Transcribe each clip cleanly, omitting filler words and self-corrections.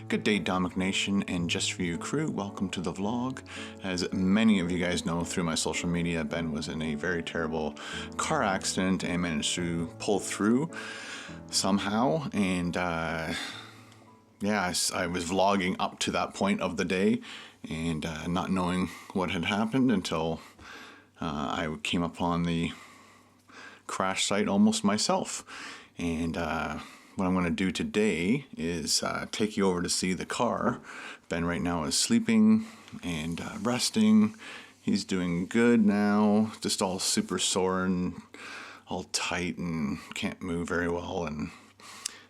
Good day, Domik Nation and Just For You crew. Welcome to the vlog. As many of you guys know through my social media, Ben was in a very terrible car accident and managed to pull through somehow. And yeah, I was vlogging up to that point of the day and not knowing what had happened until I came upon the crash site almost myself. And what I'm going to do today is take you over to see the car. Ben right now is sleeping and resting. He's doing good now, just all super sore and all tight and can't move very well.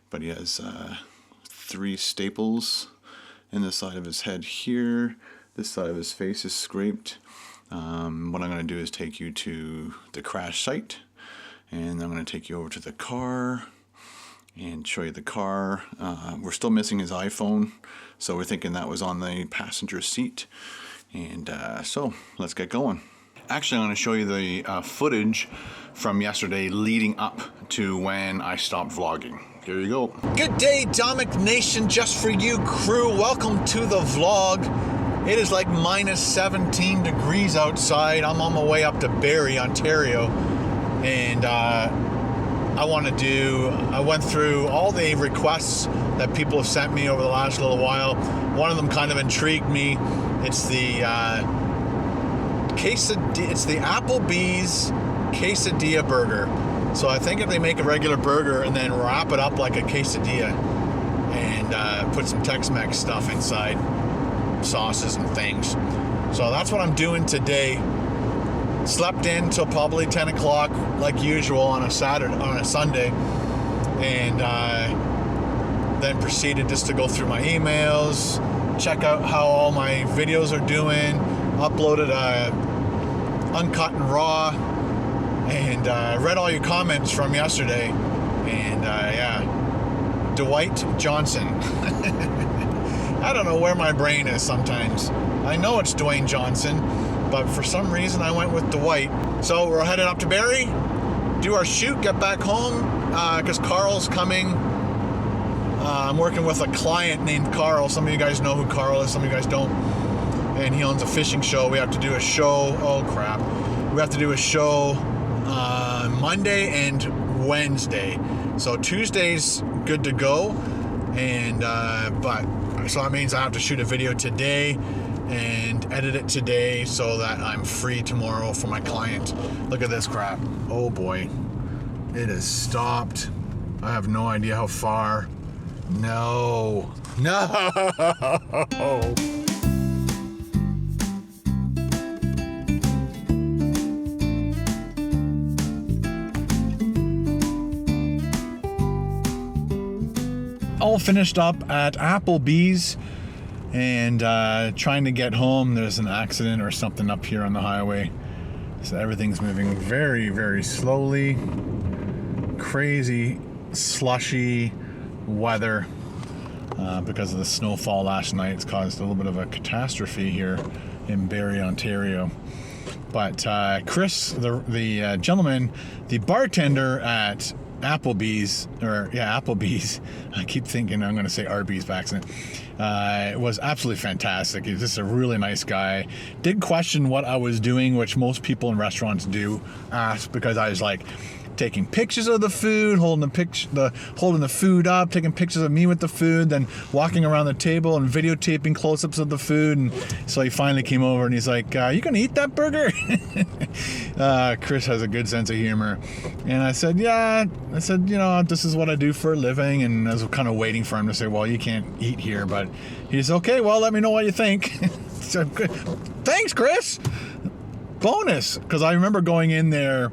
But he has 3 staples in the side of his head here. This side of his face is scraped. What I'm going to do is take you to the crash site, and I'm going to take you over to the car and show you the car. We're still missing his iPhone, so we're thinking that was on the passenger seat. And so let's get going. Actually, I'm going to show you the footage from yesterday leading up to when I stopped vlogging. Here you go. Good day, Domik Nation, Just For You crew. Welcome to the vlog. It is like minus 17 degrees outside. I'm on my way up to Barrie, Ontario, and I went through all the requests that people have sent me over the last little while. One of them kind of intrigued me. It's the it's the Applebee's quesadilla burger. So I think if they make a regular burger and then wrap it up like a quesadilla and put some Tex-Mex stuff inside, sauces and things. So that's what I'm doing today. Slept in till probably 10 o'clock like usual on a Sunday, and then proceeded just to go through my emails, check out how all my videos are doing, uploaded uncut and raw, and read all your comments from yesterday. And yeah, Dwight Johnson. I don't know where my brain is sometimes. I know it's Dwayne Johnson, but for some reason I went with Dwight. So we're headed up to Barrie, do our shoot, get back home, because Carl's coming. I'm working with a client named Carl. Some of you guys know who Carl is, some of you guys don't. And he owns a fishing show. We have to do a show, oh crap. We have to do a show Monday and Wednesday. So Tuesday's good to go. And, so that means I have to shoot a video today and edit it today so that I'm free tomorrow for my client. Look at this crap. Oh boy. It has stopped. I have no idea how far. No. All finished up at Applebee's and trying to get home. There's an accident or something up here on the highway, so everything's moving very, very slowly. Crazy slushy weather because of the snowfall last night. It's caused a little bit of a catastrophe here in Barrie, Ontario. But Chris, the gentleman, the bartender at Applebee's, I keep thinking I'm going to say Arby's by accident. It was absolutely fantastic. He's just a really nice guy. Did question what I was doing, which most people in restaurants do ask, because I was like taking pictures of the food, holding the food up, taking pictures of me with the food, then walking around the table and videotaping close-ups of the food. And so he finally came over and he's like, you gonna eat that burger? Chris has a good sense of humor. And I said, yeah. I said, this is what I do for a living. And I was kind of waiting for him to say, well, you can't eat here. But he's okay, well, let me know what you think. So, thanks, Chris. Bonus. Because I remember going in there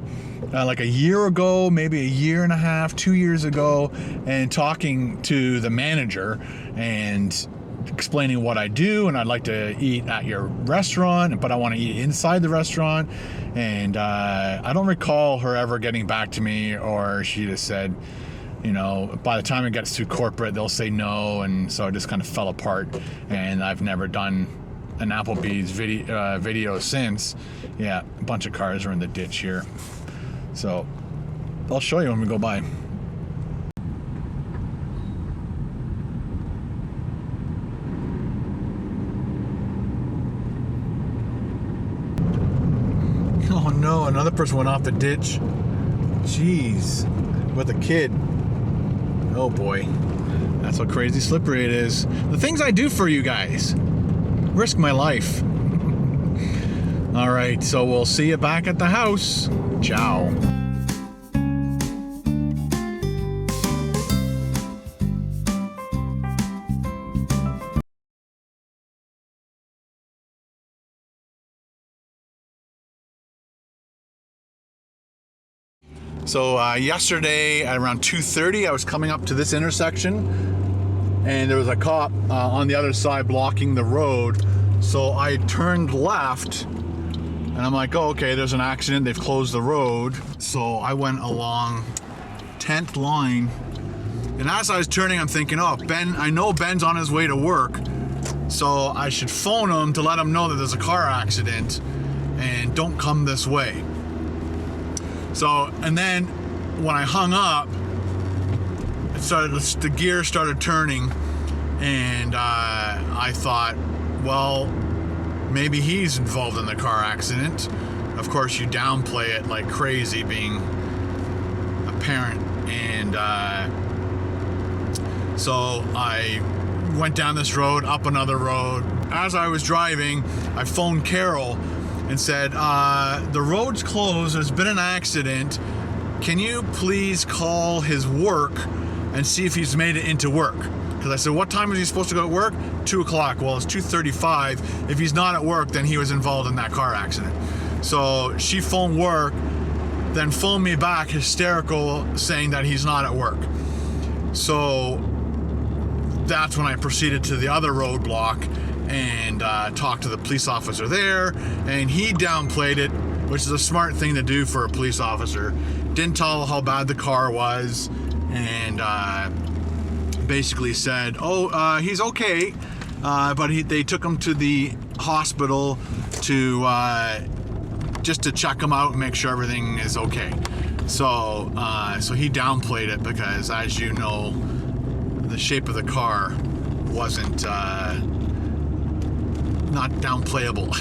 like a year ago, maybe a year and a half, 2 years ago, and talking to the manager and explaining what I do, and I'd like to eat at your restaurant, but I want to eat inside the restaurant. And I don't recall her ever getting back to me, or she just said, by the time it gets to corporate, they'll say no. And so it just kind of fell apart, and I've never done an Applebee's video since. Yeah, a bunch of cars are in the ditch here. So I'll show you when we go by. no, another person went off the ditch. Jeez, with a kid. Oh boy, that's how crazy slippery it is. The things I do for you guys. Risk my life. All right, so we'll see you back at the house. Ciao. So yesterday at around 2:30, I was coming up to this intersection, and there was a cop on the other side blocking the road. So I turned left, and I'm like, oh, okay, there's an accident. They've closed the road. So I went along 10th line, and as I was turning, I'm thinking, oh, I know Ben's on his way to work, so I should phone him to let him know that there's a car accident, and don't come this way. So, and then when I hung up, the gear started turning, and I thought, well, maybe he's involved in the car accident. Of course, you downplay it like crazy, being a parent, and so I went down this road, up another road. As I was driving, I phoned Carol and said, the road's closed, there's been an accident. Can you please call his work and see if he's made it into work? Because I said, what time is he supposed to go to work? 2 o'clock. Well, it's 2:35. If he's not at work, then he was involved in that car accident. So she phoned work, then phoned me back hysterical, saying that he's not at work. So that's when I proceeded to the other roadblock and talked to the police officer there, and he downplayed it, which is a smart thing to do for a police officer. Didn't tell how bad the car was, and basically said, oh, he's okay, but they took him to the hospital to just to check him out and make sure everything is okay. So he downplayed it because, as you know, the shape of the car wasn't not downplayable.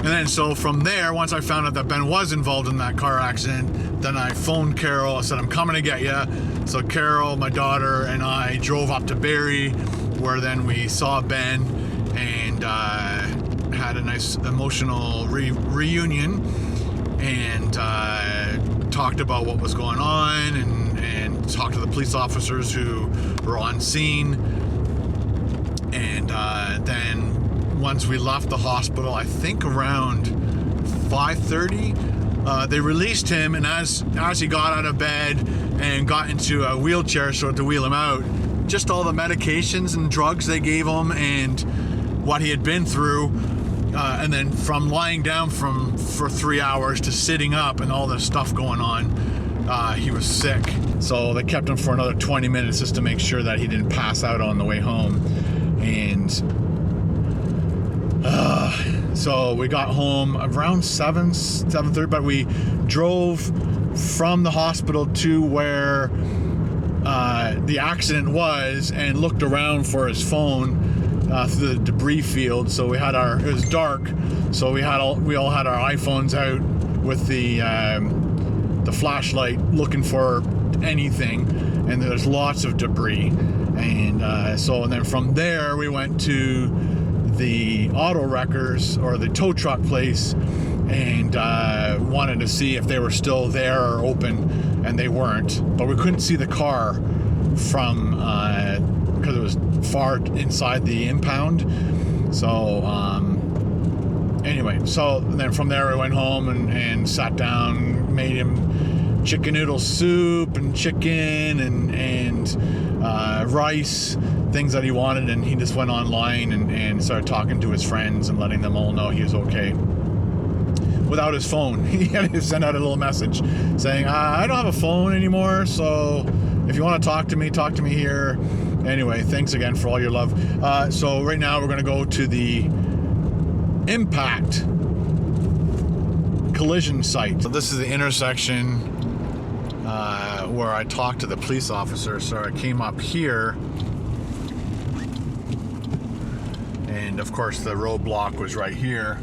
And then so from there, once I found out that Ben was involved in that car accident, then I phoned Carol. I said, I'm coming to get you. So Carol, my daughter, and I drove up to Barrie, where then we saw Ben and had a nice emotional reunion, and talked about what was going on, and talked to the police officers who were on scene. And then once we left the hospital, I think around 5:30, they released him, and as he got out of bed and got into a wheelchair so to wheel him out, just all the medications and drugs they gave him and what he had been through, and then from lying down for 3 hours to sitting up and all this stuff going on, he was sick. So they kept him for another 20 minutes just to make sure that he didn't pass out on the way home. And so we got home around 7:30, but we drove from the hospital to where the accident was and looked around for his phone through the debris field. So it was dark, so we all had our iPhones out with the flashlight looking for anything, and there's lots of debris. And then from there we went to the auto wreckers, or the tow truck place, and wanted to see if they were still there or open, and they weren't. But we couldn't see the car from because it was far inside the impound. So anyway, so then from there we went home and sat down, made him chicken noodle soup and chicken and rice, things that he wanted, and he just went online and started talking to his friends and letting them all know he was okay. Without his phone, he had to send out a little message saying, I don't have a phone anymore, so if you want to talk to me here. Anyway, thanks again for all your love. So right now we're going to go to the impact collision site. So this is the intersection where I talked to the police officer. So I came up here, and of course the roadblock was right here.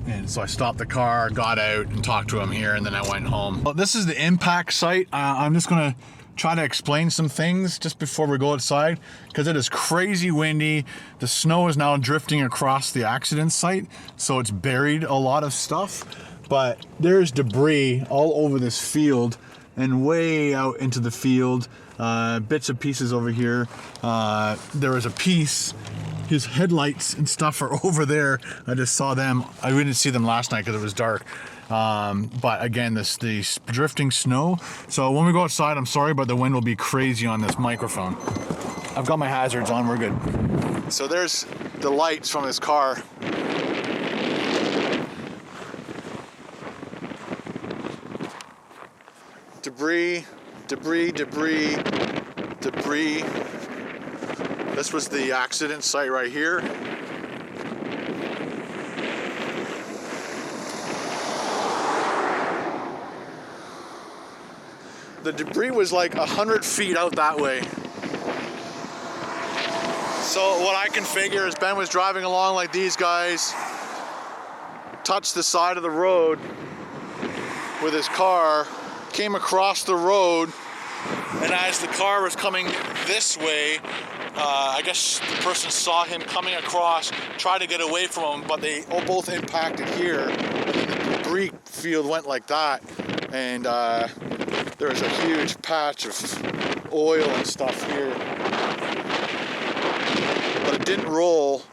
And so I stopped the car, got out and talked to him here, and then I went home. Well, this is the impact site. I'm just gonna try to explain some things just before we go outside, because it is crazy windy. The snow is now drifting across the accident site, so it's buried a lot of stuff. But there's debris all over this field and way out into the field. Bits and pieces over here. There was a piece, his headlights and stuff are over there. I just saw them. I didn't see them last night because it was dark. But again, the drifting snow. So when we go outside, I'm sorry, but the wind will be crazy on this microphone. I've got my hazards on, we're good. So there's the lights from his car. Debris, debris, debris, debris. This was the accident site right here. The debris was like 100 feet out that way. So what I can figure is Ben was driving along like these guys, touched the side of the road with his car, came across the road, and as the car was coming this way, I guess the person saw him coming across, tried to get away from him, but they both impacted here. The debris field went like that, and there was a huge patch of oil and stuff here. But it didn't roll,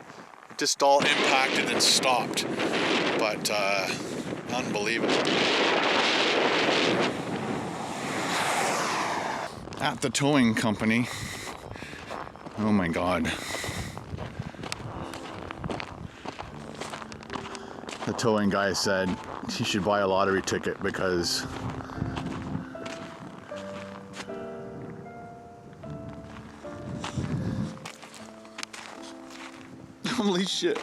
it just all impacted and stopped. But unbelievable. At the towing company, oh my God. The towing guy said he should buy a lottery ticket because holy shit.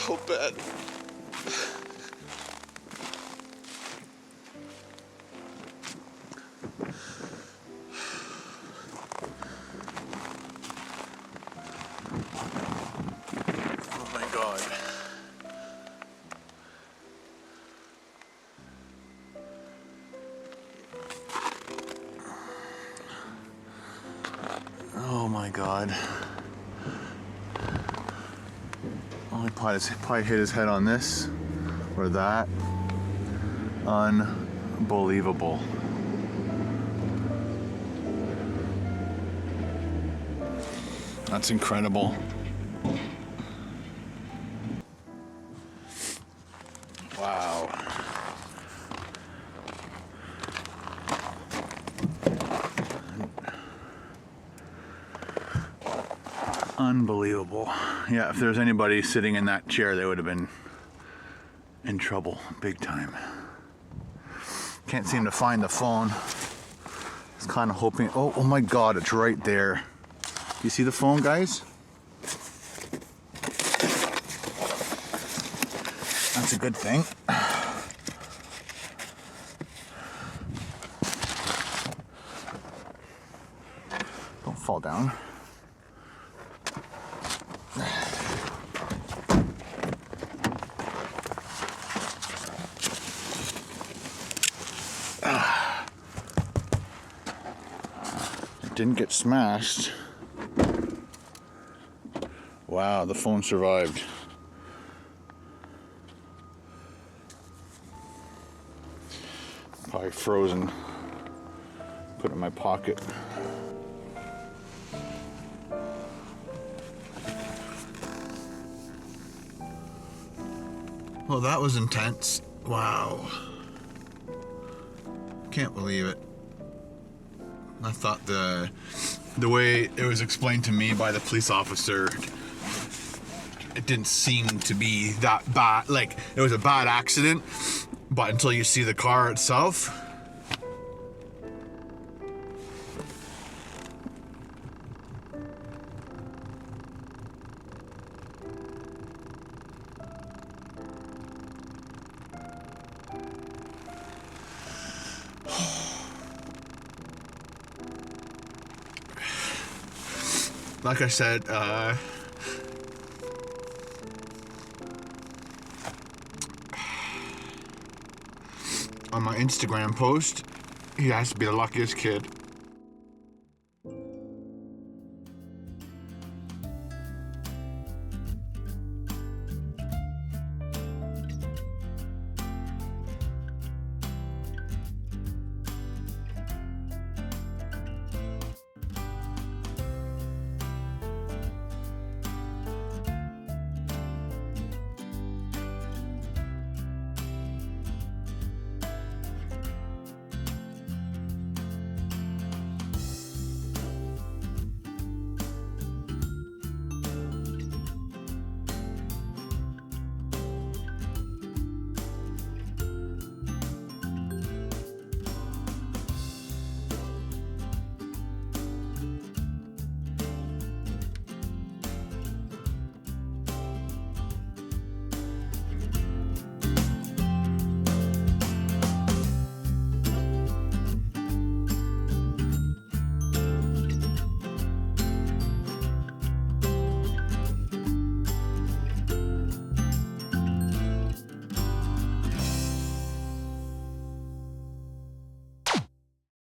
Oh, bad. Oh my God. Oh my God. Oh, he probably hit his head on this or that. Unbelievable. That's incredible. Wow. Unbelievable. Yeah, if there's anybody sitting in that chair, they would have been in trouble, big time. Can't seem to find the phone. Just kind of hoping, oh my God, it's right there. You see the phone, guys? That's a good thing. Don't fall down. It didn't get smashed. Wow, the phone survived. Probably frozen. Put it in my pocket. Well, that was intense. Wow. Can't believe it. I thought the way it was explained to me by the police officer, it didn't seem to be that bad. Like, it was a bad accident, but until you see the car itself. like I said, on my Instagram post, he has to be the luckiest kid